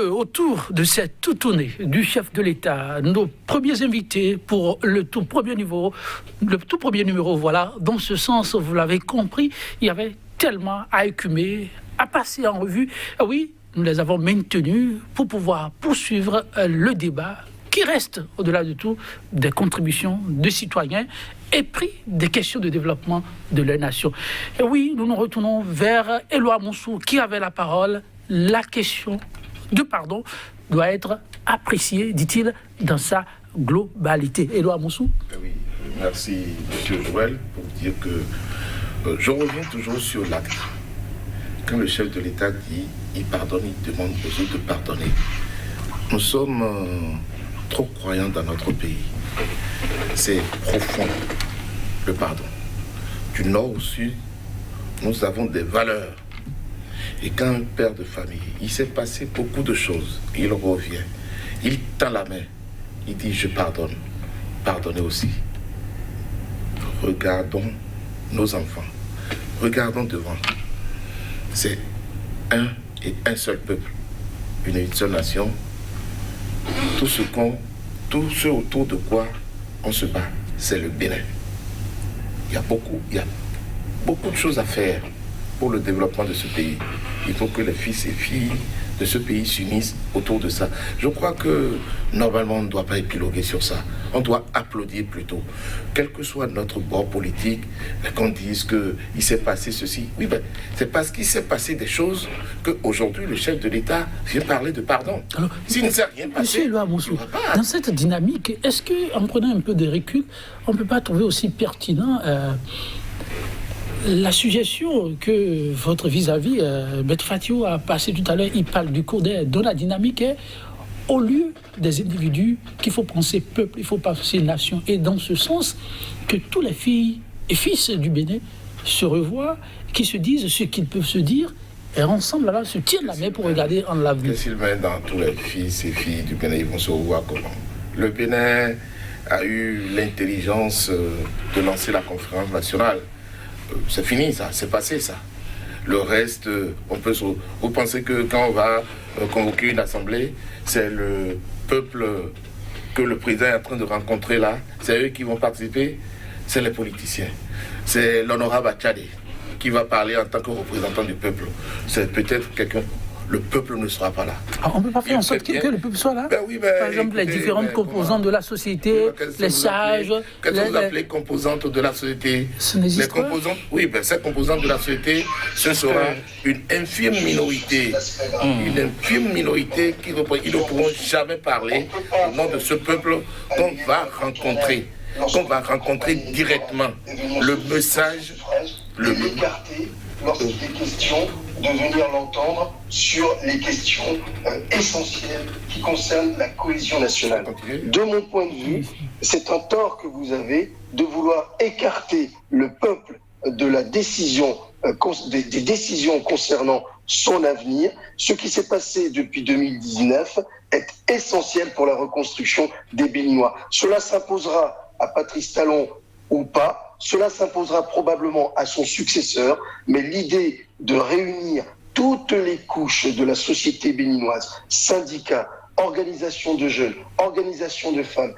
autour de cette tournée du chef de l'État, nos premiers invités pour le tout premier numéro, voilà. Dans ce sens, vous l'avez compris, il y avait tellement à écumer, à passer en revue. Oui, nous les avons maintenus pour pouvoir poursuivre le débat qui reste, au-delà de tout, des contributions de citoyens et puis des questions de développement de la nation. Et oui, nous nous retournons vers Éloi Moussou qui avait la parole. La question de pardon doit être appréciée, dit-il, dans sa globalité. Éloi Moussou. Oui, merci, M. Joël, pour dire que je reviens toujours sur l'acte. Quand le chef de l'État dit il pardonne, il demande aux autres de pardonner. Nous sommes trop croyants dans notre pays. C'est profond, le pardon. Du nord au sud, nous avons des valeurs. Et quand un père de famille, il s'est passé beaucoup de choses, il revient, il tend la main, il dit je pardonne, pardonnez aussi. Regardons nos enfants, regardons devant. C'est un et un seul peuple, une seule nation. Tout ce autour de quoi on se bat, c'est le Bénin. Il y a beaucoup de choses à faire pour le développement de ce pays. Il faut que les fils et filles de ce pays s'unissent autour de ça. Je crois que normalement on ne doit pas épiloguer sur ça. On doit applaudir plutôt. Quel que soit notre bord politique, qu'on dise qu'il s'est passé ceci. Oui, ben, c'est parce qu'il s'est passé des choses qu'aujourd'hui le chef de l'État vient parler de pardon. Alors, s'il ne s'est rien passé, Monsieur Éloi Moussou, dans cette dynamique, est-ce qu'en prenant un peu de recul, on ne peut pas trouver aussi pertinent la suggestion que votre vis-à-vis, Maître Fatio, a passée tout à l'heure? Il parle du codex, dont la dynamique est au lieu des individus qu'il faut penser peuple, il faut penser nation. Et dans ce sens, que tous les filles et fils du Bénin se revoient, qui se disent ce qu'ils peuvent se dire, et ensemble, là, se tiennent la main pour regarder en l'avenir. Qu'est-ce qu'il met dans tous les fils et filles du Bénin, ils vont se revoir comment? Le Bénin a eu l'intelligence de lancer la conférence nationale. C'est fini ça, c'est passé ça. Le reste, vous pensez que quand on va convoquer une assemblée, c'est le peuple que le président est en train de rencontrer là, c'est eux qui vont participer, c'est les politiciens. C'est l'honorable Achade qui va parler en tant que représentant du peuple. C'est peut-être quelqu'un. Le peuple ne sera pas là. Alors, on ne peut pas faire en sorte que le peuple soit là. Ben oui, par exemple, les différentes composantes de la société, les sages... Qu'est-ce que vous appelez composantes de la société? Les composantes, oui, ben, ces composantes de la société, ce sera une infime minorité. Une infime minorité qui ils ne pourront jamais parler au nom de ce peuple qu'on va rencontrer directement. Le message... l'écarter lorsqu'il est question de venir l'entendre sur les questions essentielles qui concernent la cohésion nationale. De mon point de vue, c'est un tort que vous avez de vouloir écarter le peuple de la décision, des décisions concernant son avenir. Ce qui s'est passé depuis 2019 est essentiel pour la reconstruction des Béninois. Cela s'imposera à Patrice Talon ou pas. Cela s'imposera probablement à son successeur, mais l'idée de réunir toutes les couches de la société béninoise, syndicats, organisations de jeunes, organisations de femmes,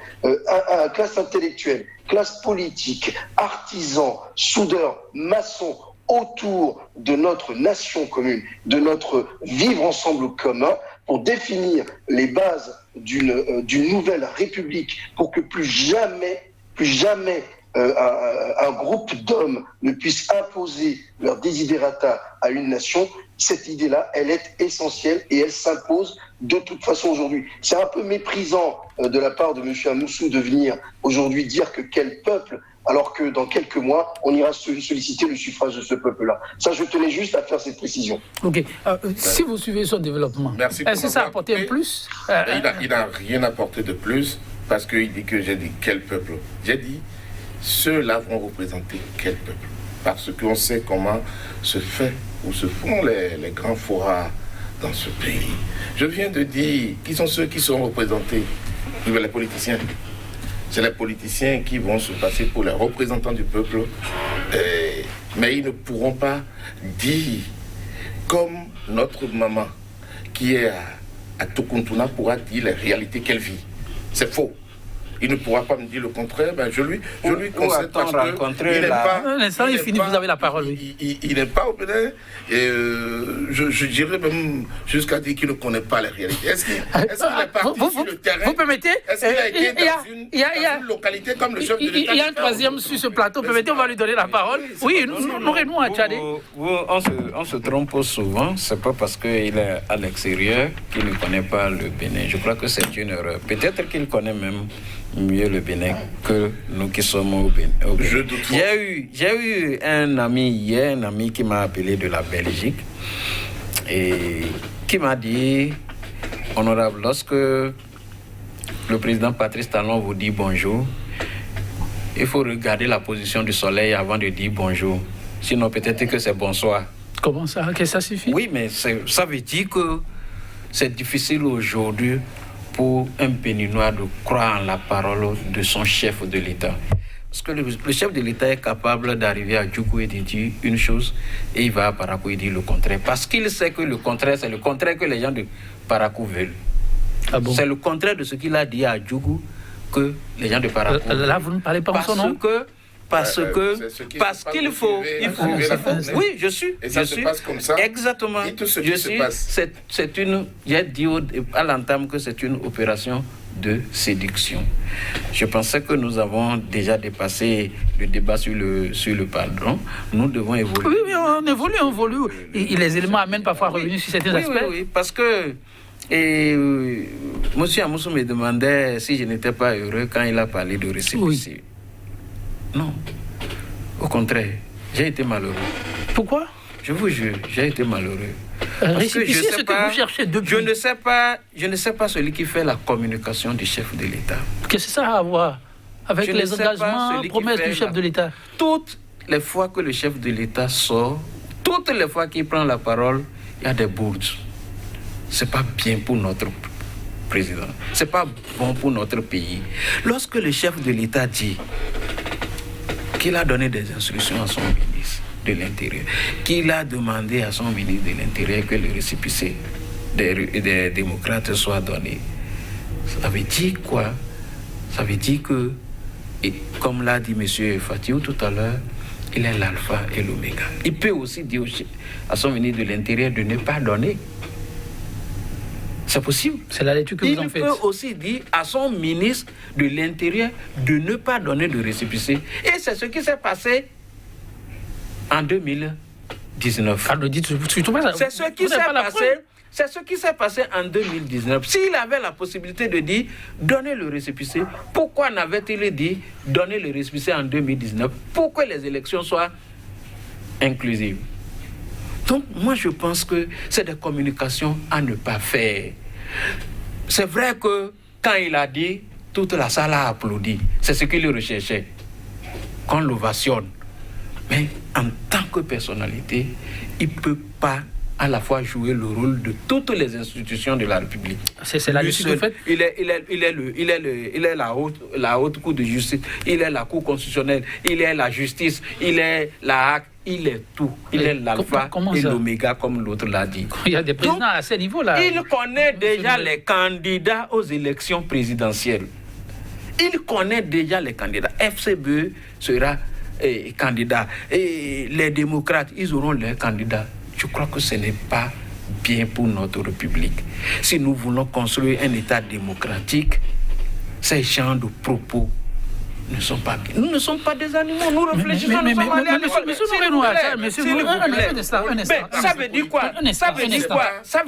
classe intellectuelle, classe politique, artisans, soudeurs, maçons, autour de notre nation commune, de notre vivre ensemble commun, pour définir les bases d'une nouvelle république, pour que plus jamais un groupe d'hommes ne puisse imposer leur desiderata à une nation. Cette idée-là, elle est essentielle et elle s'impose de toute façon aujourd'hui. C'est un peu méprisant de la part de M. Amoussou de venir aujourd'hui dire que quel peuple, alors que dans quelques mois, on ira solliciter le suffrage de ce peuple-là. Ça, je tenais juste à faire cette précision. Ok. Si vous suivez son développement, est-ce que ça a apporté un plus? Il n'a rien apporté de plus parce qu'il dit que j'ai dit quel peuple. J'ai dit ceux-là vont représenter quel peuple? Parce qu'on sait comment se fait ou se font les grands forats dans ce pays. Je viens de dire qui sont ceux qui seront représentés. Les politiciens. C'est les politiciens qui vont se passer pour les représentants du peuple. Mais ils ne pourront pas dire comme notre maman qui est à à Tokuntuna pourra dire les réalités qu'elle vit. C'est faux. Il ne pourra pas me dire le contraire. Ben je lui conseille parce que il n'est pas. Un instant, il finit. Vous avez la parole. Il n'est pas au Bénin. Et je dirais même jusqu'à dire qu'il ne connaît pas les réalités. Est-ce qu'il est parti sur le terrain? Vous permettez? Est-ce qu'il a été dans une localité comme le chef de l'État? Il y a un troisième sur ce plateau. Permettez, on va lui donner la parole. Oui, nous Renou à Tchadé. On se trompe souvent. C'est pas parce qu'il est à l'extérieur qu'il ne connaît pas le Bénin. Je crois que c'est une erreur. Peut-être qu'il connaît même mieux le Bénin que nous qui sommes au Bénin. J'ai eu un ami hier, un ami qui m'a appelé de la Belgique et qui m'a dit, honorable, lorsque le président Patrice Talon vous dit bonjour, il faut regarder la position du soleil avant de dire bonjour. Sinon peut-être que c'est bonsoir. Comment ça? Qu'est-ce que ça suffit? Oui, mais ça veut dire que c'est difficile aujourd'hui pour un Béninois de croire en la parole de son chef de l'État. Parce que le chef de l'État est capable d'arriver à Djougou et de dire une chose et il va à Parakou et dire le contraire. Parce qu'il sait que le contraire, c'est le contraire que les gens de Parakou veulent. Ah bon? C'est le contraire de ce qu'il a dit à Djougou que les gens de Parakou veulent. Là, vous ne parlez pas en son nom? Parce qu'il faut, oui, je suis. Et ça se passe comme ça. Exactement. Et tout ce qui se passe. J'ai dit à l'entame que c'est une opération de séduction. Je pensais que nous avons déjà dépassé le débat sur le pardon. Nous devons évoluer. Oui, on évolue. Et les éléments amènent parfois à revenir sur certains aspects. Oui, parce que M. Amoussou me demandait si je n'étais pas heureux quand il a parlé de récépissé. Oui. Non, au contraire, j'ai été malheureux. Pourquoi? Je vous jure, j'ai été malheureux. Récépissé, c'est ce que vous cherchez depuis. Je ne sais pas celui qui fait la communication du chef de l'État. Qu'est-ce que ça a à voir avec les engagements, promesses du chef de l'État? Toutes les fois que le chef de l'État sort, toutes les fois qu'il prend la parole, il y a des bourdes. C'est pas bien pour notre président. C'est pas bon pour notre pays. Lorsque le chef de l'État dit qu'il a donné des instructions à son ministre de l'Intérieur, qu'il a demandé à son ministre de l'Intérieur que le récépissé des démocrates soit donné. Ça veut dire quoi? Ça veut dire que, et comme l'a dit M. Fatiou tout à l'heure, il est l'alpha et l'oméga. Il peut aussi dire à son ministre de l'Intérieur de ne pas donner. C'est possible. C'est la lecture que vous en faites. Il peut aussi dire à son ministre de l'Intérieur de ne pas donner de récépissé. Et c'est ce qui s'est passé en 2019. C'est ce qui s'est passé en 2019. S'il avait la possibilité de dire donner le récépissé, pourquoi n'avait-il dit donner le récépissé en 2019 pour que les élections soient inclusives? Donc, moi, je pense que c'est des communications à ne pas faire. C'est vrai que quand il a dit, toute la salle a applaudi. C'est ce qu'il recherchait. Qu'on l'ovationne. Mais en tant que personnalité, il ne peut pas à la fois jouer le rôle de toutes les institutions de la République. C'est la lecture que vous faites. Il est la haute cour de justice, il est la cour constitutionnelle, il est la justice, il est la HAC, il est tout. Il est l'alpha et l'oméga, comme l'autre l'a dit. Il y a des présidents à ce niveau-là. Il connaît déjà les candidats aux élections présidentielles. Il connaît déjà les candidats. FCBE sera candidat. Et les démocrates, ils auront leurs candidats. Je crois que ce n'est pas bien pour notre République. Si nous voulons construire un État démocratique, ces genres de propos ne sont pas bien. Nous ne sommes pas des animaux, nous réfléchissons, nous sommes allés à l'école. Ça veut dire quoi? Ça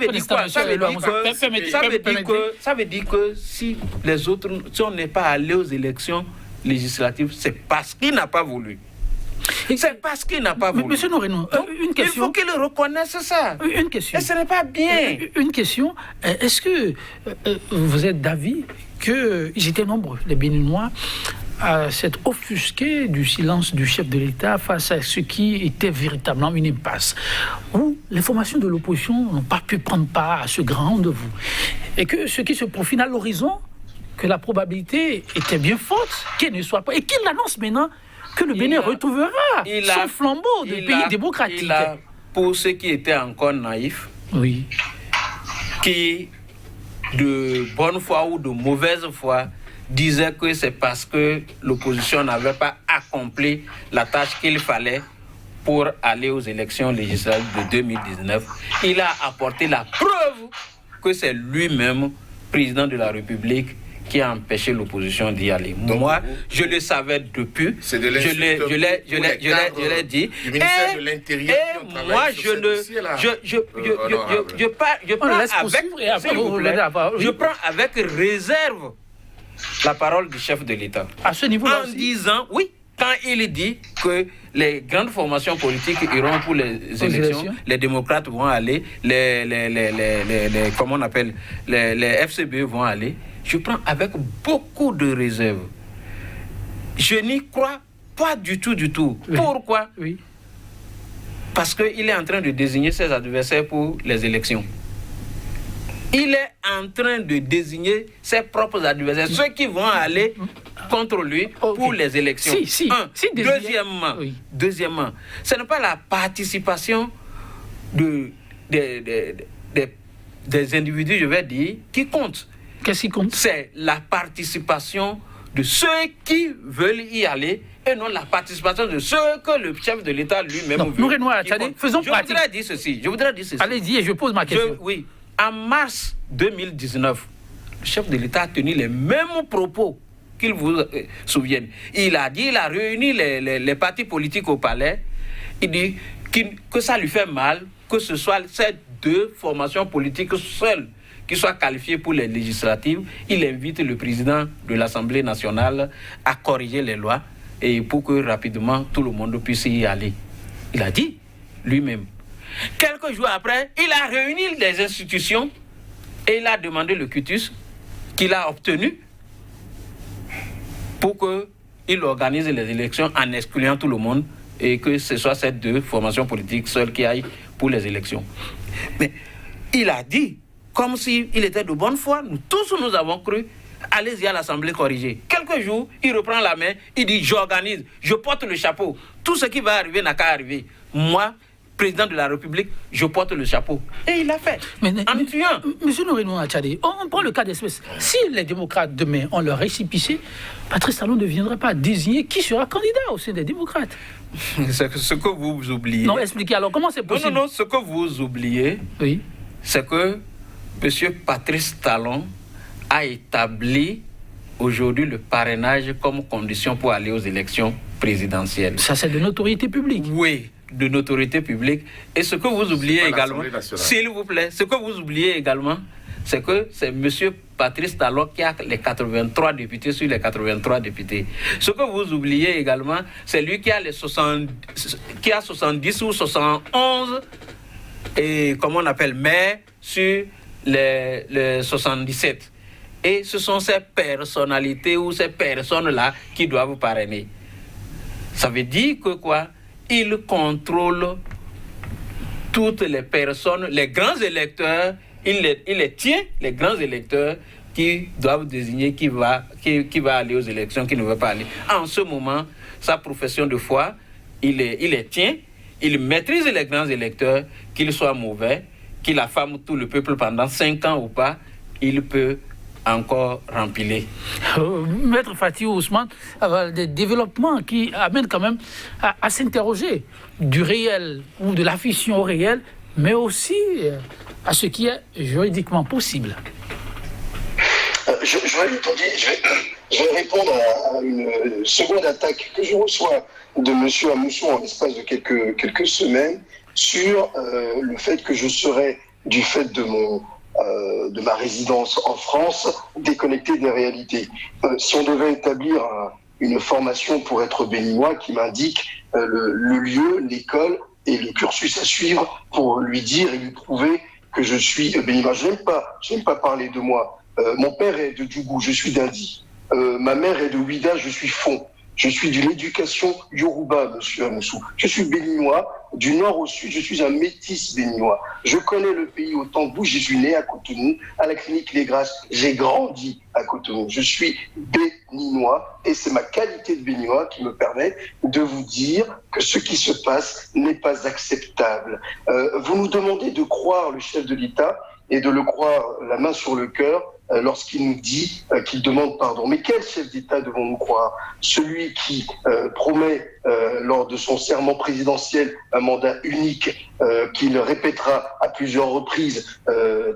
veut dire que si les autres, si on n'est pas allé aux élections législatives, c'est parce qu'il n'a pas voulu. C'est parce qu'il n'a pas voulu. Monsieur Nourenou, une question. Il faut qu'il reconnaisse ça. Une question. Et ce n'est pas bien. Une question. Est-ce que vous êtes d'avis qu'ils étaient nombreux, les Béninois, à s'être offusqués du silence du chef de l'État face à ce qui était véritablement une impasse, où les formations de l'opposition n'ont pas pu prendre part à ce grand rendez-vous, et que ce qui se profile à l'horizon, que la probabilité était bien forte qu'il ne soit pas, et qu'il annonce maintenant que le Bénin retrouvera son flambeau de pays démocratique. Pour ceux qui étaient encore naïfs, oui, qui de bonne foi ou de mauvaise foi, disait que c'est parce que l'opposition n'avait pas accompli la tâche qu'il fallait pour aller aux élections législatives de 2019. Il a apporté la preuve que c'est lui-même, président de la République, qui a empêché l'opposition d'y aller. Donc, moi, je le savais depuis. C'est de je l'ai dit. Du ministère de l'Intérieur qui ont travaillé moi, sur ce dossier-là. Je prends avec réserve la parole du chef de l'État. À ce niveau-là en disant, oui, quand il dit que les grandes formations politiques iront pour les élections, les démocrates vont aller, comment on appelle, les FCB vont aller, je prends avec beaucoup de réserve. Je n'y crois pas du tout. Oui. Pourquoi? Oui. Parce qu'il est en train de désigner ses adversaires pour les élections. Il est en train de désigner ses propres adversaires, ceux qui vont aller contre lui pour les élections. Deuxièmement, ce n'est pas la participation des individus, je vais dire, qui compte. Qu'est-ce qui compte? C'est la participation de ceux qui veulent y aller et non la participation de ceux que le chef de l'État lui-même veut. Faisons pratique. Je voudrais dire ceci. Allez-y, et je pose ma question. Oui. En mars 2019, le chef de l'État a tenu les mêmes propos qu'il vous souvienne. Il a réuni les partis politiques au palais. Il dit que ça lui fait mal que ce soit ces deux formations politiques seules qui soient qualifiées pour les législatives. Il invite le président de l'Assemblée nationale à corriger les lois et pour que rapidement tout le monde puisse y aller. Il a dit lui-même. Quelques jours après, il a réuni les institutions et il a demandé le quitus qu'il a obtenu pour qu'il organise les élections en excluant tout le monde et que ce soit ces deux formations politiques seules qui aillent pour les élections. Mais il a dit, comme s'il était de bonne foi, nous tous nous avons cru, allez-y à l'Assemblée corriger. Quelques jours, il reprend la main, il dit, j'organise, je porte le chapeau. Tout ce qui va arriver n'a qu'à arriver. Moi, président de la République, je porte le chapeau. Et il l'a fait. En tuant. Monsieur Noureno Tchadé, on prend le cas d'espèce. Si les démocrates demain ont leur récépissé, Patrice Talon ne viendra pas désigner qui sera candidat au sein des démocrates. Ce que vous oubliez. Non, expliquez alors, comment c'est possible? Non, ce que vous oubliez, oui, c'est que M. Patrice Talon a établi aujourd'hui le parrainage comme condition pour aller aux élections présidentielles. Ça, c'est de notoriété publique. Oui, de notoriété publique. Et ce que vous oubliez également, s'il vous plaît, ce que vous oubliez également, c'est que c'est M. Patrice Talon qui a les 83 députés sur les 83 députés. Ce que vous oubliez également, c'est lui qui a les 70 ou 71 et comment on appelle maires sur les 77. Et ce sont ces personnalités ou ces personnes-là qui doivent parrainer. Ça veut dire que quoi? Il contrôle toutes les personnes, les grands électeurs, il les tient, les grands électeurs qui doivent désigner qui va aller aux élections, qui ne veut pas aller. En ce moment, sa profession de foi, il les tient, il maîtrise les grands électeurs, qu'ils soient mauvais, qu'il affame tout le peuple pendant 5 ans ou pas, il peut encore rempiler. Maître Fatih Ousmane, des développements qui amènent quand même à s'interroger du réel ou de la fiction au réel, mais aussi à ce qui est juridiquement possible. Je vais répondre à une seconde attaque que je reçois de M. Amoussou en l'espace de quelques semaines sur le fait que je serais, du fait de ma résidence en France, déconnecté des réalités. Si on devait établir une formation pour être béninois qui m'indique le lieu, l'école et le cursus à suivre pour lui dire et lui prouver que je suis béninois. Je n'aime pas parler de moi. Mon père est de Djougou, je suis d'Indi. Ma mère est de Ouida, je suis Fon. Je suis de l'éducation Yoruba, monsieur Amoussou. Je suis béninois, du nord au sud, je suis un métis béninois. Je connais le pays autant que vous, je suis né à Cotonou, à la clinique Les Grâces. J'ai grandi à Cotonou. Je suis béninois et c'est ma qualité de béninois qui me permet de vous dire que ce qui se passe n'est pas acceptable. Vous nous demandez de croire le chef de l'État. et de le croire la main sur le cœur lorsqu'il nous dit qu'il demande pardon. Mais quel chef d'État devons-nous croire? Celui qui promet lors de son serment présidentiel un mandat unique qu'il répétera à plusieurs reprises,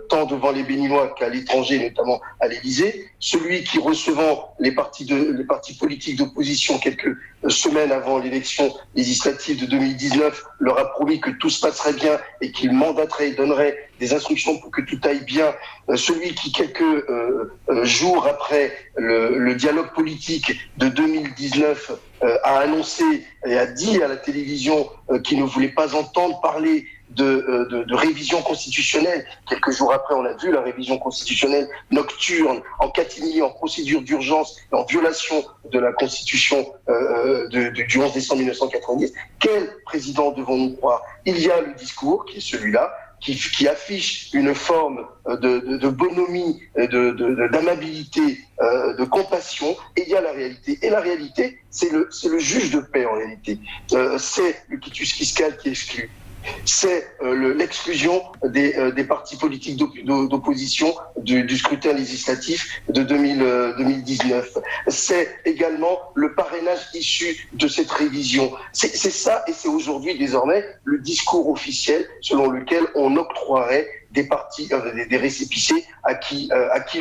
tant devant les Béninois qu'à l'étranger, notamment à l'Élysée, celui qui, recevant les partis politiques d'opposition quelques semaines avant l'élection législative de 2019, leur a promis que tout se passerait bien et qu'il mandaterait et donnerait des instructions pour que tout aille bien, celui qui, quelques jours après le dialogue politique de 2019, a annoncé et a dit à la télévision qu'il ne voulait pas entendre parler de révision constitutionnelle. Quelques jours après, on a vu la révision constitutionnelle nocturne, en catimini, en procédure d'urgence, en violation de la Constitution du 11 décembre 1990. Quel président devons-nous croire? Il y a le discours, qui est celui-là, qui affiche une forme de bonhomie, d'amabilité, de compassion, et il y a la réalité. Et la réalité, c'est le juge de paix, en réalité. C'est le quitus fiscal qui exclut. C'est l'exclusion des partis politiques d'opposition du scrutin législatif de 2019. C'est également le parrainage issu de cette révision. C'est ça, et c'est aujourd'hui désormais le discours officiel selon lequel on octroierait des partis, des récépissés à qui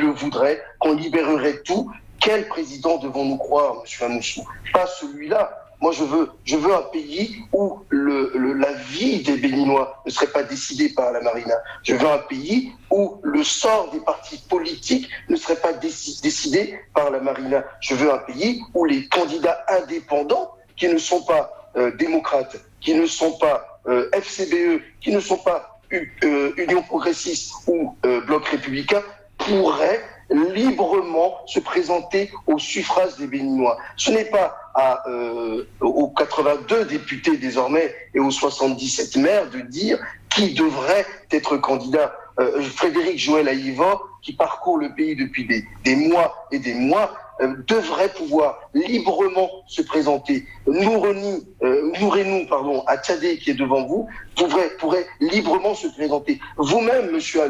le voudrait, qu'on libérerait tout. Quel président devons-nous croire, M. Amoussou? Pas celui-là. Moi, je veux un pays où la vie des Béninois ne serait pas décidée par la Marina. Je veux un pays où le sort des partis politiques ne serait pas décidé par la Marina. Je veux un pays où les candidats indépendants, qui ne sont pas démocrates, qui ne sont pas FCBE, qui ne sont pas Union progressiste ou Bloc républicain, pourraient librement se présenter au suffrage des Béninois. Ce n'est pas aux 82 députés désormais et aux 77 maires de dire qui devrait être candidat. Frédéric Joël Aïva, qui parcourt le pays depuis des mois et des mois, devrait pouvoir librement se présenter. Nourenou, Atchadé, qui est devant vous, pourrait librement se présenter. Vous-même, monsieur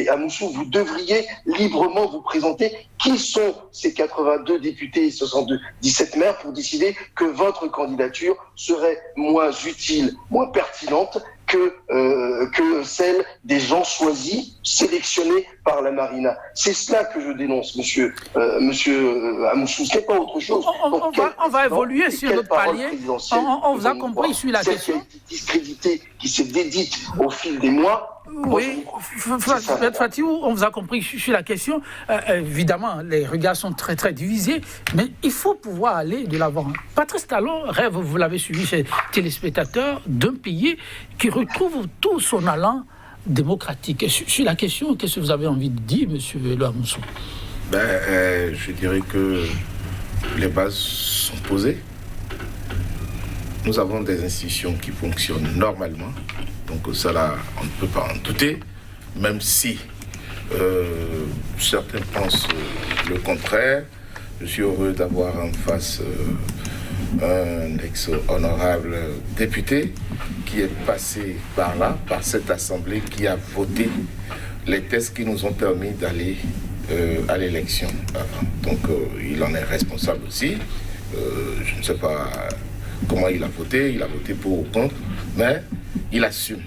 Amoussou, vous devriez librement vous présenter. Qui sont ces 82 députés et 77 maires pour décider que votre candidature serait moins utile, moins pertinente que celle des gens choisis, sélectionnés par la Marina. C'est cela que je dénonce, monsieur Amoussou. Ce n'est pas autre chose. On va évoluer sur notre palier. On vous a compris sur la question. Celle qui a été discréditée, qui s'est dédite au fil des mois. Oui, Fatou, on vous a compris sur la question. Évidemment, les regards sont très, très divisés, mais il faut pouvoir aller de l'avant. Patrice Talon rêve, vous l'avez suivi chez téléspectateurs, d'un pays qui retrouve tout son allant démocratique. Sur la question, qu'est-ce que vous avez envie de dire, monsieur Amoussou? Je dirais que les bases sont posées. Nous avons des institutions qui fonctionnent normalement. Donc cela, on ne peut pas en douter, même si certains pensent le contraire. Je suis heureux d'avoir en face un ex-honorable député qui est passé par là, par cette assemblée, qui a voté les textes qui nous ont permis d'aller à l'élection. Donc il en est responsable aussi. Je ne sais pas comment il a voté pour ou contre, mais il assume.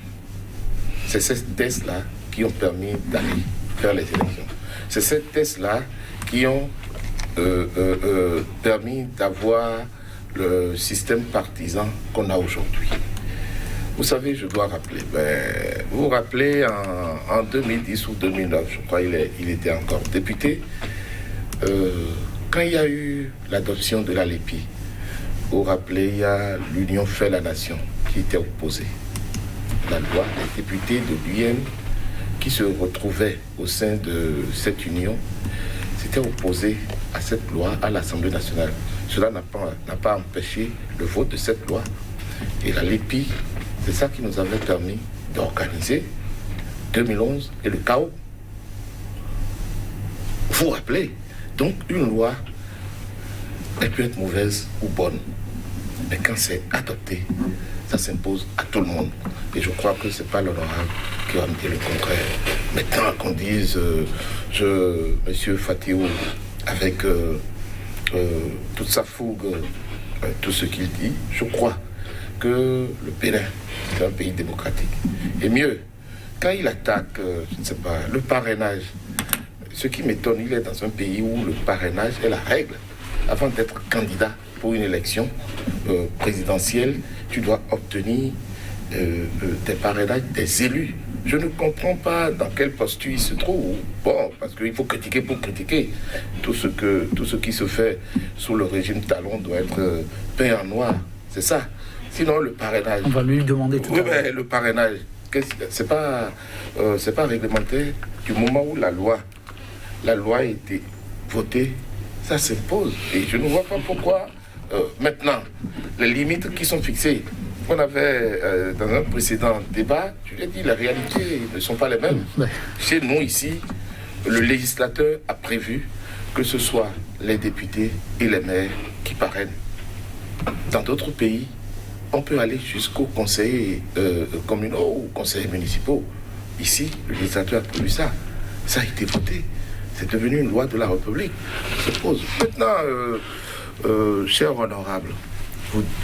C'est ces tests-là qui ont permis d'aller faire les élections. C'est ces tests-là qui ont permis d'avoir le système partisan qu'on a aujourd'hui. Vous savez, je dois rappeler, vous vous rappelez en 2010 ou 2009, je crois il était encore député, quand il y a eu l'adoption de la LEPI, vous vous rappelez, il y a l'Union fait la nation qui était opposée. La loi, les députés de l'UM qui se retrouvaient au sein de cette union s'étaient opposés à cette loi à l'Assemblée nationale. Cela n'a pas empêché le vote de cette loi. Et la LEPI, c'est ça qui nous avait permis d'organiser 2011 et le chaos. Vous vous rappelez, donc une loi, elle peut être mauvaise ou bonne, mais quand c'est adopté, ça s'impose à tout le monde. Et je crois que ce n'est pas l'honorable qui va me dire le contraire. Maintenant qu'on dise, M. Fatio, avec toute sa fougue, tout ce qu'il dit, je crois que le Bénin est un pays démocratique. Et mieux, quand il attaque, je ne sais pas, le parrainage, ce qui m'étonne, il est dans un pays où le parrainage est la règle. Avant d'être candidat pour une élection présidentielle, tu dois obtenir des parrainages des élus. Je ne comprends pas dans quelle posture il se trouve. Bon, parce qu'il faut critiquer pour critiquer. Tout ce qui se fait sous le régime Talon doit être peint en noir. C'est ça. Sinon, le parrainage... On va lui demander tout à l'heure. Oui, mais le parrainage, c'est pas réglementaire. Du moment où la loi a été votée, ça s'impose. Et je ne vois pas pourquoi, maintenant, les limites qui sont fixées, on avait, dans un précédent débat, je l'ai dit, les réalités ne sont pas les mêmes. Ouais. Chez nous, ici, le législateur a prévu que ce soit les députés et les maires qui parrainent. Dans d'autres pays, on peut aller jusqu'aux conseillers communaux ou conseillers municipaux. Ici, le législateur a prévu ça. Ça a été voté. C'est devenu une loi de la République. Ça se pose. Maintenant, cher honorable,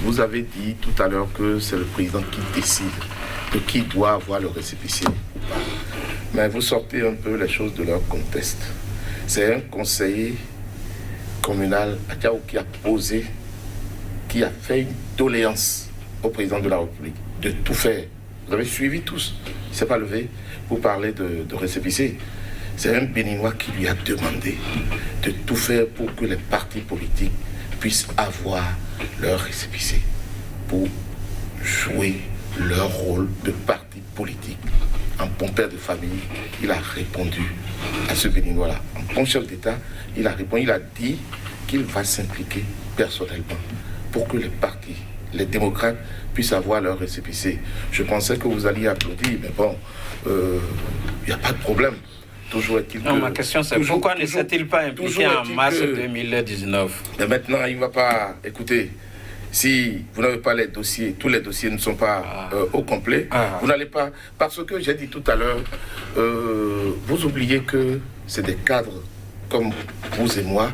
vous avez dit tout à l'heure que c'est le président qui décide de qui doit avoir le récépissé ou pas. Mais vous sortez un peu les choses de leur contexte. C'est un conseiller communal à Tiao qui a posé, qui a fait une doléance au président de la République de tout faire. Vous avez suivi tous. Il ne s'est pas levé pour parler de récépissé. C'est un Béninois qui lui a demandé de tout faire pour que les partis politiques puissent avoir leur récépissé pour jouer leur rôle de parti politique. En bon père de famille, il a répondu à ce Béninois-là. En bon chef d'État, il a répondu, il a dit qu'il va s'impliquer personnellement pour que les partis, les démocrates, puissent avoir leur récépissé. Je pensais que vous alliez applaudir, mais bon, il n'y a pas de problème. Toujours est-il non, ma question c'est pourquoi ne s'est-il pas impliqué en mars 2019? Mais maintenant, il ne va pas... Écoutez, si vous n'avez pas les dossiers, tous les dossiers ne sont pas au complet, vous n'allez pas... Parce que j'ai dit tout à l'heure, vous oubliez que c'est des cadres comme vous et moi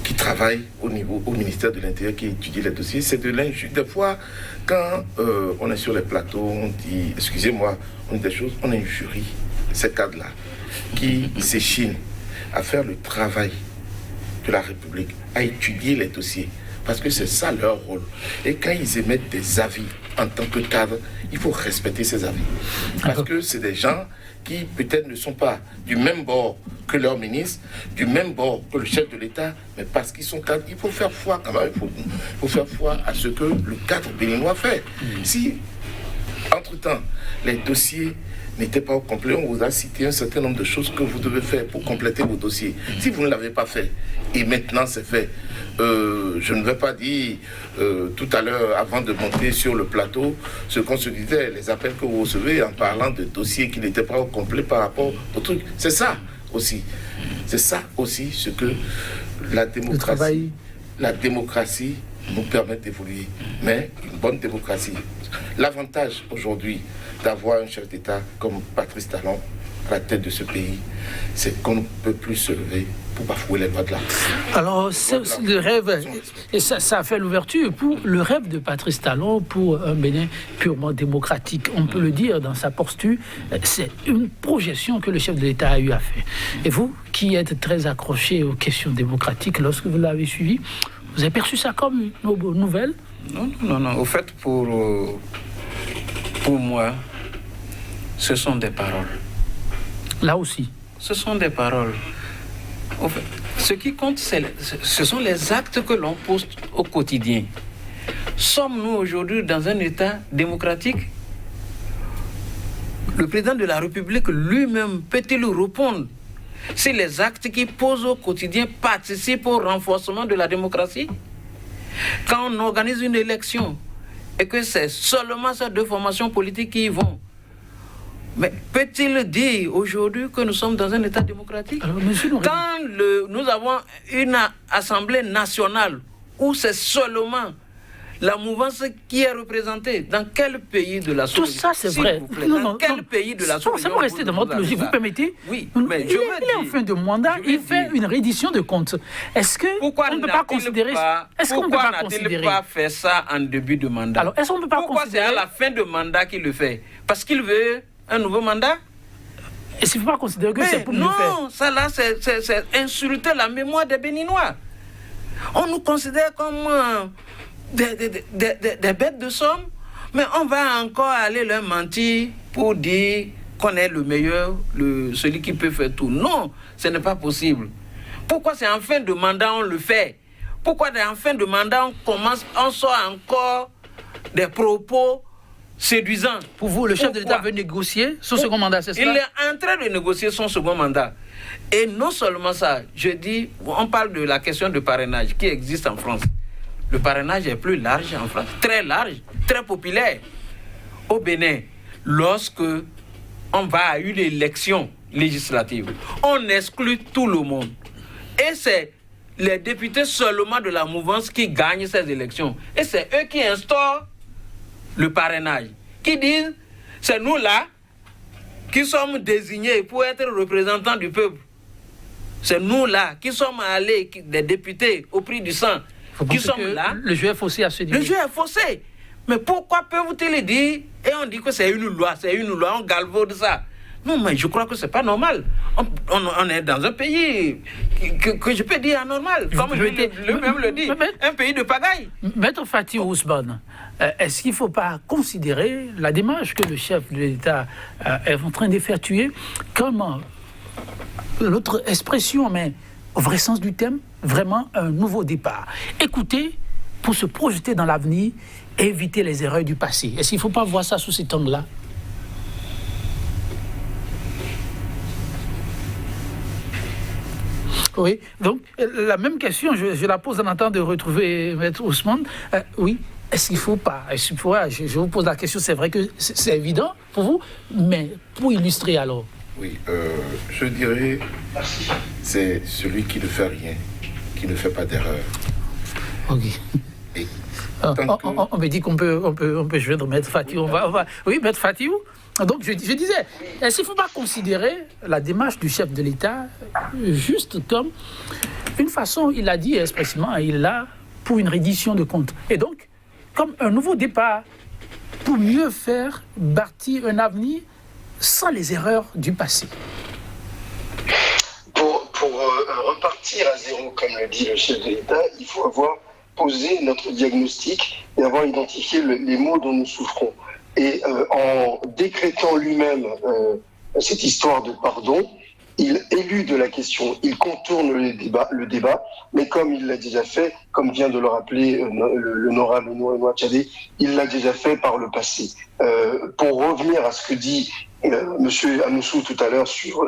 qui travaillent au ministère de l'Intérieur, qui étudient les dossiers. C'est de l'injuste. Des fois, quand on est sur les plateaux, on dit, excusez-moi, on dit des choses, on injurie ces cadres-là qui s'échinent à faire le travail de la République, à étudier les dossiers, parce que c'est ça leur rôle. Et quand ils émettent des avis en tant que cadre, il faut respecter ces avis. Parce que c'est des gens qui peut-être ne sont pas du même bord que leur ministre, du même bord que le chef de l'État, mais parce qu'ils sont cadres, il faut faire foi quand même, il faut faire foi à ce que le cadre béninois fait. Si, entre-temps, les dossiers n'étaient pas au complet, on vous a cité un certain nombre de choses que vous devez faire pour compléter vos dossiers. Si vous ne l'avez pas fait, et maintenant c'est fait, je ne vais pas dire tout à l'heure, avant de monter sur le plateau, ce qu'on se disait, les appels que vous recevez en parlant de dossiers qui n'étaient pas au complet par rapport au truc. C'est ça aussi. C'est ça aussi ce que la démocratie nous permet d'évoluer. Mais une bonne démocratie. L'avantage aujourd'hui d'avoir un chef d'État comme Patrice Talon à la tête de ce pays, c'est qu'on ne peut plus se lever pour bafouer les lois de l'art. Alors, le rêve, et ça a fait l'ouverture pour le rêve de Patrice Talon pour un Bénin purement démocratique. On peut le dire dans sa posture, c'est une projection que le chef de l'État a eu à faire. Et vous, qui êtes très accroché aux questions démocratiques, lorsque vous l'avez suivi, vous avez perçu ça comme une nouvelle? Non. Au fait, pour moi, ce sont des paroles. Là aussi. Ce sont des paroles. En fait, ce qui compte, ce sont les actes que l'on pose au quotidien. Sommes-nous aujourd'hui dans un État démocratique? Le président de la République lui-même peut-il répondre si les actes qu'il pose au quotidien participent au renforcement de la démocratie? Quand on organise une élection et que c'est seulement ces deux formations politiques qui y vont, mais peut-il dire aujourd'hui que nous sommes dans un État démocratique? Alors, quand nous avons une Assemblée nationale où c'est seulement la mouvance qui est représentée. Dans quel pays de la sous-région? Tout ça, c'est vrai. Dans quel pays de la sous-région? Ça va rester dans votre logique, vous permettez? Oui, mais il est en fin de mandat, il fait une reddition de comptes. Est-ce qu'on ne peut pas considérer... Pourquoi n'a-t-il pas fait ça en début de mandat? Alors, est-ce qu'on ne peut pas considérer... Pourquoi c'est à la fin de mandat qu'il le fait? Parce qu'il veut un nouveau mandat? Est-ce qu'il ne faut pas considérer que c'est pour mieux faire? Non, ça là, c'est insulter la mémoire des Béninois. On nous considère comme des bêtes de somme, mais on va encore aller leur mentir pour dire qu'on est le meilleur, celui qui peut faire tout. Non, ce n'est pas possible. Pourquoi c'est en fin de mandat on le fait? Pourquoi en fin de mandat on sort encore des propos séduisants? Pour vous, le chef de l'État veut négocier son second mandat, c'est ça? Il est en train de négocier son second mandat. Et non seulement ça, je dis, on parle de la question de parrainage qui existe en France. Le parrainage est plus large en France, très large, très populaire. Au Bénin, lorsque on va à une élection législative, on exclut tout le monde. Et c'est les députés seulement de la mouvance qui gagnent ces élections. Et c'est eux qui instaurent le parrainage, qui disent, c'est nous là qui sommes désignés pour être représentants du peuple. C'est nous là qui sommes allés, des députés au prix du sang, qui sommes là. Le jeu est faussé à ce niveau. Le jeu est faussé. Mais pourquoi peuvent-ils dire, et on dit que c'est une loi, on galvaude ça. Non, mais je crois que c'est pas normal. On est dans un pays que je peux dire anormal, comme lui-même le dit, un pays de pagaille. Maître Fatih Ousmane, est-ce qu'il ne faut pas considérer la démarche que le chef de l'État est en train d'effectuer comme l'autre expression, mais au vrai sens du terme, vraiment un nouveau départ? Écoutez, pour se projeter dans l'avenir, éviter les erreurs du passé. Est-ce qu'il ne faut pas voir ça sous cet angle-là? Oui, donc la même question, je la pose en attendant de retrouver Maître Ousmane. Oui, est-ce qu'il ne faut pas, je vous pose la question, c'est vrai que c'est évident pour vous, mais pour illustrer alors. Oui, je dirais, c'est celui qui ne fait rien, qui ne fait pas d'erreur. Ok. Et on me dit qu'on peut joindre Maître Fatih. Oui, Maître Fatih. Donc, je disais, est-ce qu'il ne faut pas considérer la démarche du chef de l'État juste comme une façon, il l'a dit expressément, il l'a pour une reddition de comptes. Et donc, comme un nouveau départ pour mieux faire bâtir un avenir sans les erreurs du passé. Pour repartir à zéro, comme le dit le chef de l'État, il faut avoir posé notre diagnostic et avoir identifié les maux dont nous souffrons. Et en décrétant lui-même cette histoire de pardon, il élude la question, il contourne le débat, mais comme il l'a déjà fait, comme vient de le rappeler l'honorable Noah Tchadé, il l'a déjà fait par le passé. Pour revenir à ce que dit M. Amoussou tout à l'heure sur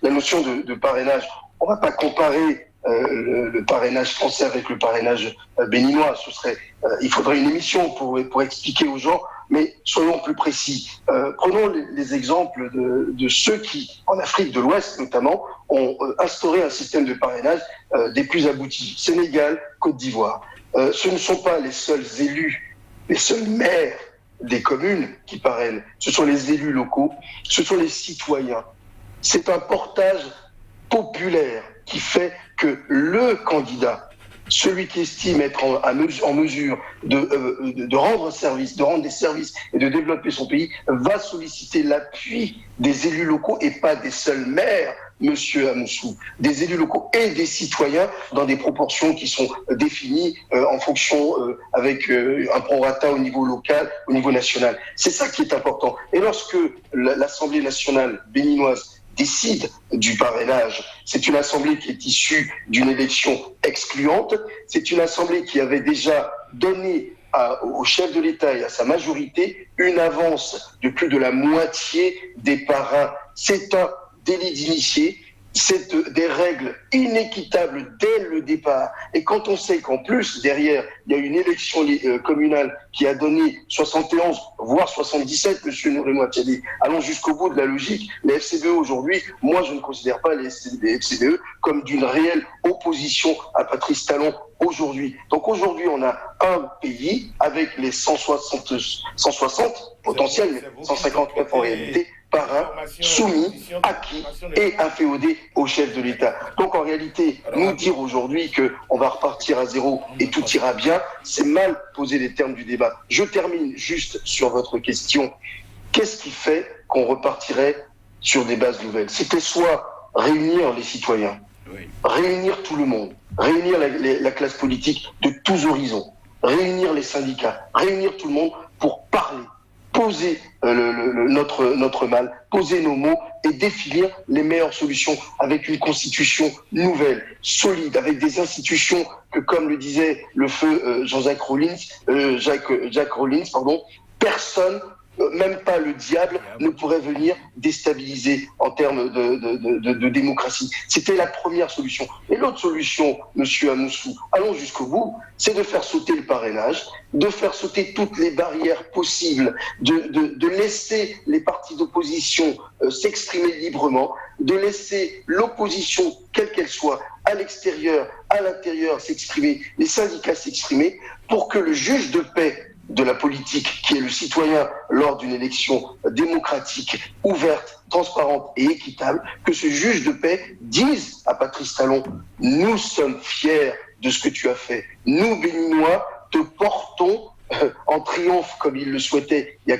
la notion de parrainage, on ne va pas comparer le parrainage français avec le parrainage béninois. Il faudrait une émission pour expliquer aux gens, mais soyons plus précis. Prenons les exemples de ceux qui, en Afrique de l'Ouest notamment, ont instauré un système de parrainage des plus aboutis. Sénégal, Côte d'Ivoire. Ce ne sont pas les seuls élus, les seuls maires des communes qui parrainent. Ce sont les élus locaux, ce sont les citoyens. C'est un portage populaire qui fait que le candidat, celui qui estime être en mesure de rendre service, de rendre des services et de développer son pays, va solliciter l'appui des élus locaux et pas des seuls maires, monsieur Amoussou, des élus locaux et des citoyens dans des proportions qui sont définies en fonction avec un prorata au niveau local, au niveau national. C'est ça qui est important. Et lorsque l'Assemblée nationale béninoise décide du parrainage, c'est une assemblée qui est issue d'une élection excluante, c'est une assemblée qui avait déjà donné au chef de l'État et à sa majorité une avance de plus de la moitié des parrains. C'est un délit d'initié, c'est des règles inéquitables dès le départ. Et quand on sait qu'en plus, derrière, il y a une élection communale qui a donné 71, voire 77, monsieur Nouré-Mouatiadi. Allons jusqu'au bout de la logique. Les FCBE aujourd'hui, moi je ne considère pas les FCBE comme d'une réelle opposition à Patrice Talon aujourd'hui. Donc aujourd'hui, on a un pays avec les 160 potentiels, mais 159 en réalité, parrain, soumis, acquis et inféodé au chef de l'État. Donc en réalité, nous dire aujourd'hui qu'on va repartir à zéro et tout ira bien, c'est mal poser les termes du débat. Je termine juste sur votre question. Qu'est-ce qui fait qu'on repartirait sur des bases nouvelles? C'était soit réunir les citoyens, réunir tout le monde, réunir la classe politique de tous horizons, réunir les syndicats, réunir tout le monde pour parler, poser notre mal, poser nos mots et définir les meilleures solutions avec une constitution nouvelle, solide, avec des institutions que, comme le disait le feu Jacques Rawlins, personne, même pas le diable, ne pourrait venir déstabiliser en termes de démocratie. C'était la première solution. Et l'autre solution, monsieur Amoussou, allons jusqu'au bout, c'est de faire sauter le parrainage, de faire sauter toutes les barrières possibles, de laisser les partis d'opposition s'exprimer librement, de laisser l'opposition, quelle qu'elle soit, à l'extérieur, à l'intérieur s'exprimer, les syndicats s'exprimer, pour que le juge de paix de la politique, qui est le citoyen lors d'une élection démocratique, ouverte, transparente et équitable, que ce juge de paix dise à Patrice Talon: nous sommes fiers de ce que tu as fait. Nous, Béninois, te portons en triomphe, comme il le souhaitait il y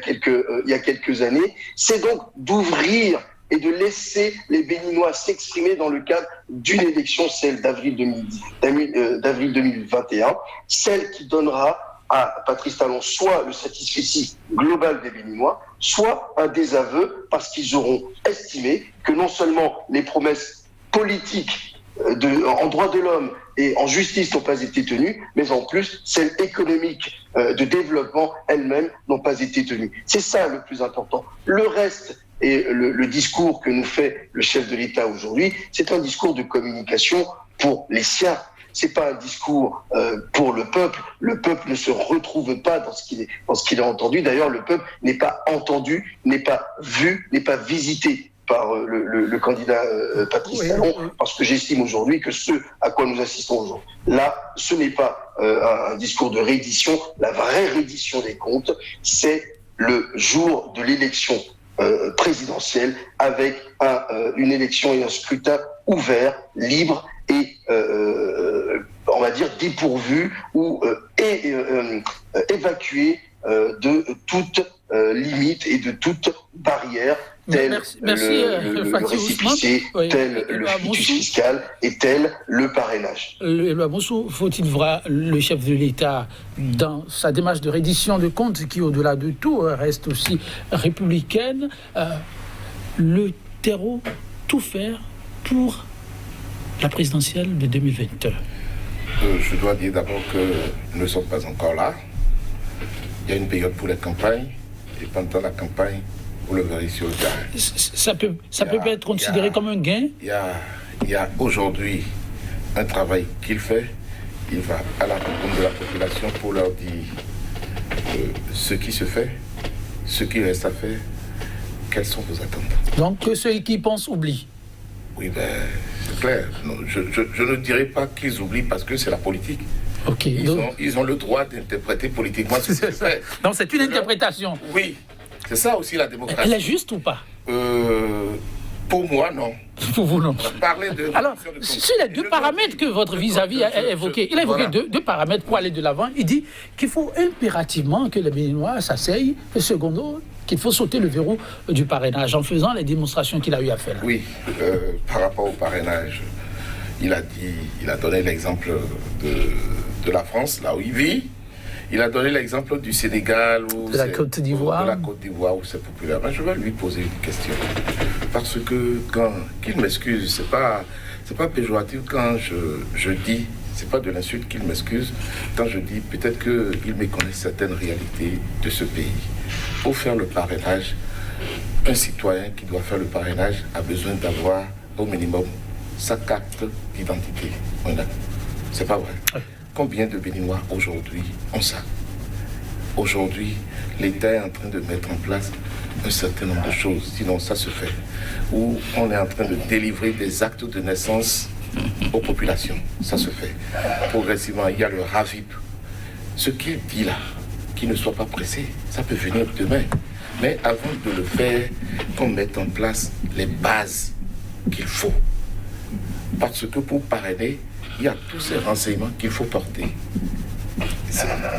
a quelques années. C'est donc d'ouvrir et de laisser les Béninois s'exprimer dans le cadre d'une élection, celle d'avril 2021, celle qui donnera à Patrice Talon soit le satisfecit global des Béninois, soit un désaveu parce qu'ils auront estimé que non seulement les promesses politiques en droit de l'homme et en justice n'ont pas été tenues, mais en plus celles économiques de développement elles-mêmes n'ont pas été tenues. C'est ça le plus important. Le reste et le discours que nous fait le chef de l'État aujourd'hui, c'est un discours de communication pour les siens. C'est pas un discours pour le peuple. Le peuple ne se retrouve pas dans ce qu'il a entendu. D'ailleurs, le peuple n'est pas entendu, n'est pas vu, n'est pas visité par le candidat Patrice Talon, parce que j'estime aujourd'hui que ce à quoi nous assistons aujourd'hui, là, ce n'est pas un discours de reddition. La vraie reddition des comptes, c'est le jour de l'élection présidentielle, avec une élection et un scrutin ouvert, libre et on va dire dépourvu ou évacué de toute limite et de toute barrière, tel le récépissé, tel le ficus fiscal et tel le parrainage. Moussou, faut-il voir le chef de l'État dans sa démarche de reddition de comptes qui, au-delà de tout, reste aussi républicaine, le terreau, tout faire pour la présidentielle de 2021? Je dois dire d'abord que nous ne sommes pas encore là. Il y a une période pour la campagne, et pendant la campagne, vous le verrez sur le terrain. Ça peut être considéré comme un gain? Il y a aujourd'hui un travail qu'il fait. Il va à la rencontre de la population pour leur dire ce qui se fait, ce qui reste à faire, quelles sont vos attentes. Donc que ceux qui pensent oublient. Oui, c'est clair. Non, je ne dirais pas qu'ils oublient parce que c'est la politique. Okay, ils ont le droit d'interpréter politiquement ce qui se fait. Donc c'est une interprétation. Oui, c'est ça aussi la démocratie. Elle est juste ou pas? Pour moi, non. Pour vous, non. Parler de... Alors, sur les deux paramètres que votre vis-à-vis a évoqués, il a évoqué deux paramètres pour aller de l'avant. Il dit qu'il faut impérativement que les Béninois s'asseyent, et secondo, qu'il faut sauter le verrou du parrainage en faisant les démonstrations qu'il a eu à faire. Oui, par rapport au parrainage, il a donné l'exemple de la France, là où il vit. Il a donné l'exemple du Sénégal ou de la Côte d'Ivoire. Où c'est populaire. Mais je vais lui poser une question. Parce que qu'il m'excuse, c'est pas péjoratif quand je dis, c'est pas de l'insulte qu'il m'excuse, quand je dis peut-être qu'il méconnaît certaines réalités de ce pays. Pour faire le parrainage, un citoyen qui doit faire le parrainage a besoin d'avoir au minimum sa carte d'identité. Voilà. C'est pas vrai. combien de Béninois aujourd'hui ont ça? Aujourd'hui, l'État est en train de mettre en place un certain nombre de choses, sinon ça se fait, où on est en train de délivrer des actes de naissance aux populations, ça se fait. Progressivement, il y a le RAVIP. Ce qu'il dit là, qu'il ne soit pas pressé, ça peut venir demain. Mais avant de le faire, qu'on mette en place les bases qu'il faut. Parce que pour parrainer, il y a tous ces renseignements qu'il faut porter.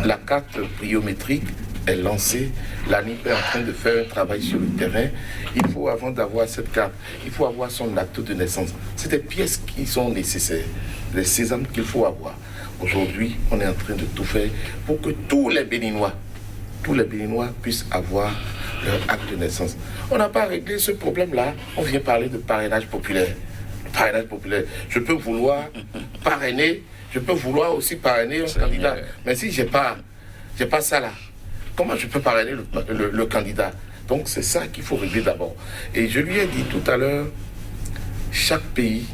La carte biométrique est lancée, l'ANIP est en train de faire un travail sur le terrain. Il faut, avant d'avoir cette carte, il faut avoir son acte de naissance. C'est des pièces qui sont nécessaires, des sésames qu'il faut avoir. Aujourd'hui, on est en train de tout faire pour que tous les Béninois puissent avoir leur acte de naissance. On n'a pas réglé ce problème-là. On vient parler de parrainage populaire. Parrainage populaire. Je peux vouloir parrainer, je peux vouloir aussi parrainer un candidat. Mais si j'ai pas ça là, comment je peux parrainer le candidat? Donc c'est ça qu'il faut régler d'abord. Et je lui ai dit tout à l'heure, chaque pays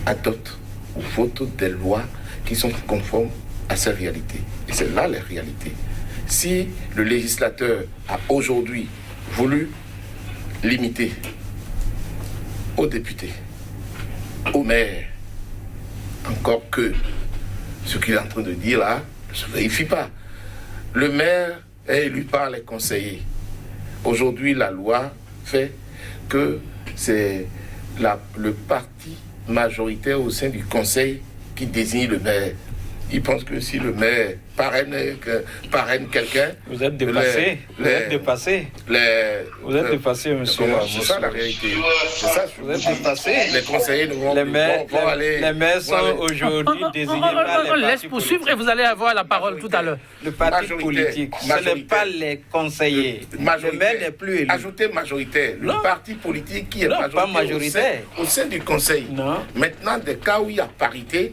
adopte ou vote des lois qui sont conformes à sa réalité. Et c'est là la réalité. Si le législateur a aujourd'hui voulu limiter aux députés, aux maires, encore que ce qu'il est en train de dire là ne se vérifie pas. Le maire est élu par les conseillers. Aujourd'hui, la loi fait que c'est le parti majoritaire au sein du conseil qui désigne le maire. Il pense que si le maire parraine quelqu'un... Vous êtes dépassé. Vous êtes dépassé, monsieur. C'est ça la réalité. C'est ça, vous êtes dépassé. Les conseillers vont aller... Les maires sont aujourd'hui désignés par les on laisse poursuivre et vous allez avoir la parole tout à l'heure. Le parti politique, ce n'est pas les conseillers. Le maire n'est plus élu. Ajoutez majoritaire. Le parti politique qui est majoritaire au sein du conseil. Non. Maintenant, des cas où il y a parité,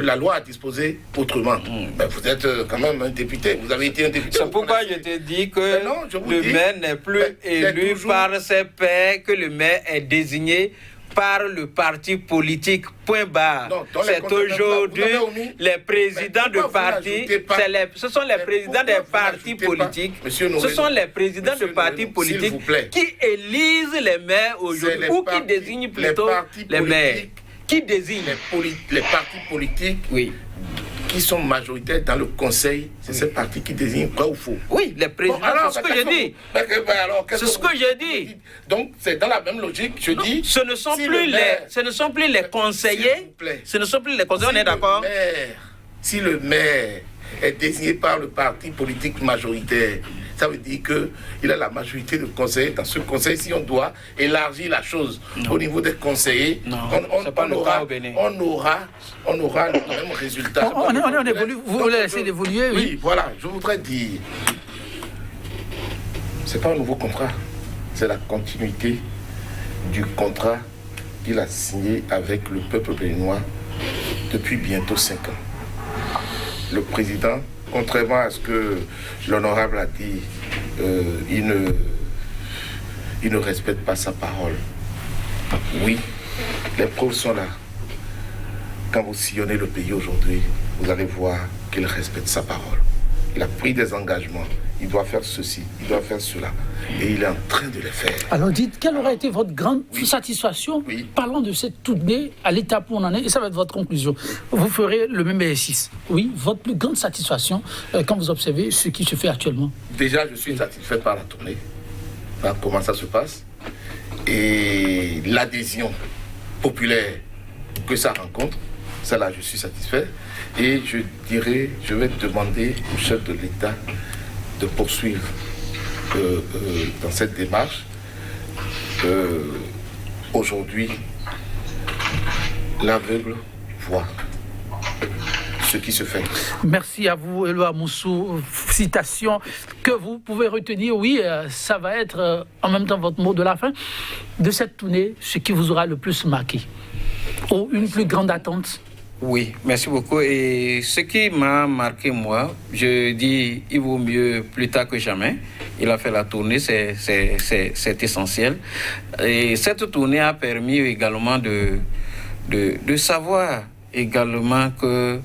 la loi a disposé autrement. Ben, vous êtes quand même un député, vous avez été un député. C'est pourquoi je te dis que le maire n'est plus élu par ses pairs, que le maire est désigné par le parti politique. Point barre. C'est aujourd'hui les présidents de partis, ce sont les présidents des partis politiques, ce sont les présidents de partis politiques qui élisent les maires aujourd'hui, ou qui désignent plutôt les maires. Qui désigne les partis politiques qui sont majoritaires dans le conseil, c'est ces partis qui désignent vrai ou faux. Oui, les présidents, c'est ce que je dis. C'est ce que je dis. Donc, c'est dans la même logique, je dis... Ce ne sont plus les conseillers, ce ne sont plus les conseillers, on est d'accord? Si le maire est désigné par le parti politique majoritaire, ça veut dire qu'il a la majorité de conseillers. Dans ce conseil, si on doit élargir la chose au niveau des conseillers, on aura le même résultat. On évolue, vous voulez essayer d'évoluer? Oui, voilà, je voudrais dire, c'est pas un nouveau contrat, c'est la continuité du contrat qu'il a signé avec le peuple béninois depuis bientôt 5 ans. Le président, contrairement à ce que l'honorable a dit, il ne respecte pas sa parole. Oui, les preuves sont là. Quand vous sillonnez le pays aujourd'hui, vous allez voir qu'il respecte sa parole. Il a pris des engagements. Il doit faire ceci, il doit faire cela. Et il est en train de les faire. Alors dites, quelle aurait été votre grande satisfaction parlant de cette tournée à l'étape où on en est, et ça va être votre conclusion. Vous ferez le même exercice. Oui, votre plus grande satisfaction quand vous observez ce qui se fait actuellement. Déjà, je suis satisfait par la tournée, par comment ça se passe, et l'adhésion populaire que ça rencontre. Ça là, je suis satisfait. Et je dirais, je vais demander au chef de l'État de poursuivre dans cette démarche. Aujourd'hui, l'aveugle voit ce qui se fait. Merci à vous, Éloi Moussou. Citation que vous pouvez retenir. Oui, ça va être en même temps votre mot de la fin de cette tournée, ce qui vous aura le plus marqué. Ou une plus grande attente. Oui, merci beaucoup. Et ce qui m'a marqué, moi, je dis, il vaut mieux plus tard que jamais. Il a fait la tournée, c'est essentiel. Et cette tournée a permis également de savoir également que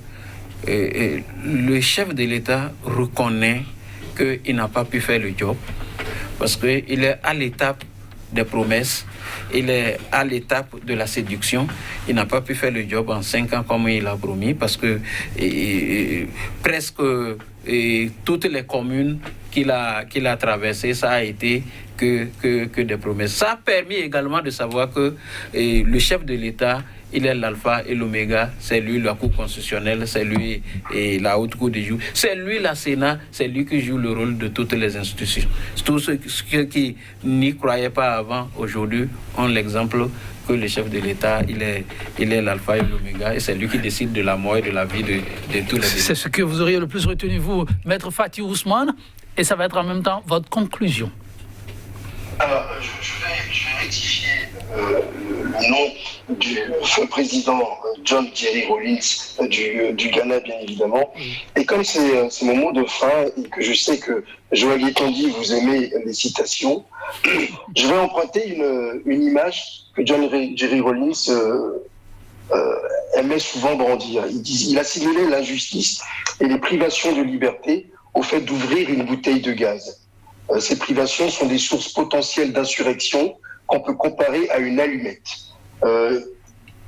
le chef de l'État reconnaît qu'il n'a pas pu faire le job parce qu'il est à l'étape des promesses, il est à l'étape de la séduction. Il n'a pas pu faire le job en 5 ans comme il a promis parce que presque toutes les communes qu'il a traversées, ça a été que des promesses. Ça a permis également de savoir que le chef de l'État, il est l'alpha et l'oméga, c'est lui la Cour constitutionnelle, c'est lui la Haute Cour des juges, c'est lui la Sénat, c'est lui qui joue le rôle de toutes les institutions. Tous ceux qui n'y croyaient pas avant, aujourd'hui, ont l'exemple que le chef de l'État, il est l'alpha et l'oméga, et c'est lui qui décide de la mort et de la vie de tous les. C'est ce que vous auriez le plus retenu, vous, Maître Faty Ousmane, et ça va être en même temps votre conclusion. Alors, je vais rectifier le nom du président John Jerry Rawlings du Ghana, bien évidemment. Et comme c'est mon mot de fin et que je sais que Joël Yetondi, vous aimez les citations, je vais emprunter une image que John Jerry Rawlings aimait souvent brandir. Il a simulé l'injustice et les privations de liberté au fait d'ouvrir une bouteille de gaz. Ces privations sont des sources potentielles d'insurrection qu'on peut comparer à une allumette.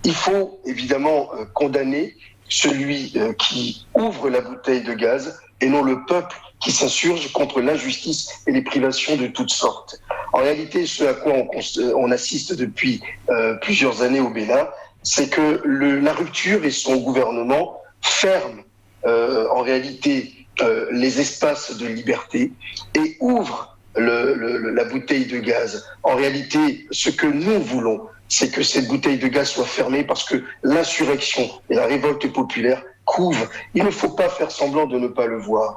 Il faut évidemment condamner celui qui ouvre la bouteille de gaz et non le peuple qui s'insurge contre l'injustice et les privations de toutes sortes. En réalité, ce à quoi on assiste depuis plusieurs années au Bénin, c'est que la rupture et son gouvernement ferment en réalité les espaces de liberté et ouvre la bouteille de gaz. En réalité, ce que nous voulons, c'est que cette bouteille de gaz soit fermée parce que l'insurrection et la révolte populaire couvre. Il ne faut pas faire semblant de ne pas le voir.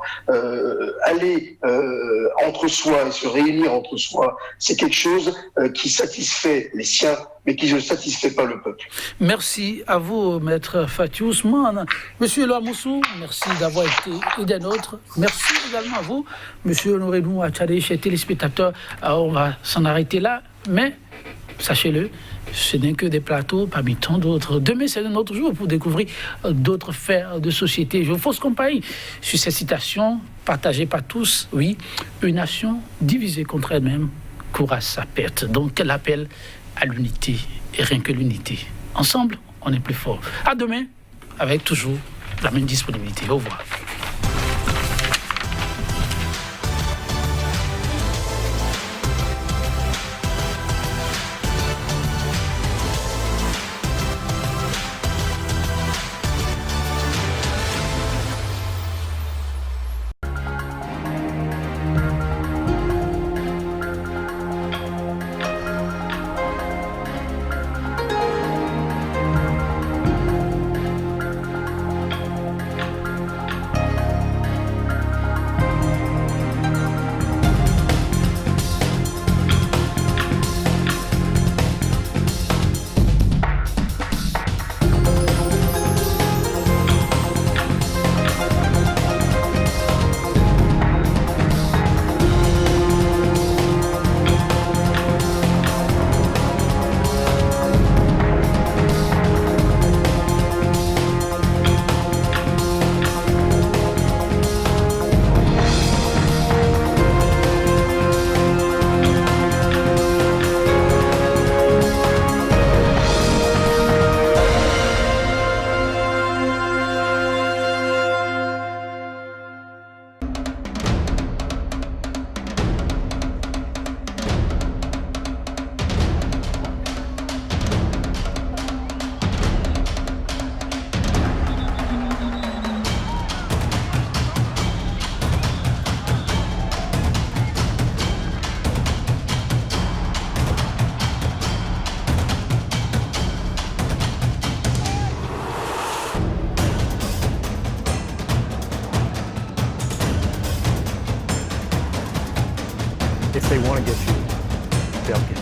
Aller entre soi et se réunir entre soi, c'est quelque chose qui satisfait les siens, mais qui ne satisfait pas le peuple. Merci à vous, Maître Faty Ousmane. Monsieur Loamoussou, merci d'avoir été des nôtres. Merci également à vous, Monsieur Honorénou Achadé, chers téléspectateurs. Alors, on va s'en arrêter là, mais sachez-le, ce n'est que des plateaux parmi tant d'autres. Demain, c'est un autre jour pour découvrir d'autres faits de société. Je vous fausse compagnie sur ces citations partagées par tous. Oui, une nation divisée contre elle-même court à sa perte. Donc, l'appel à l'unité et rien que l'unité. Ensemble, on est plus fort. À demain, avec toujours la même disponibilité. Au revoir. If they want to get you, they'll get you.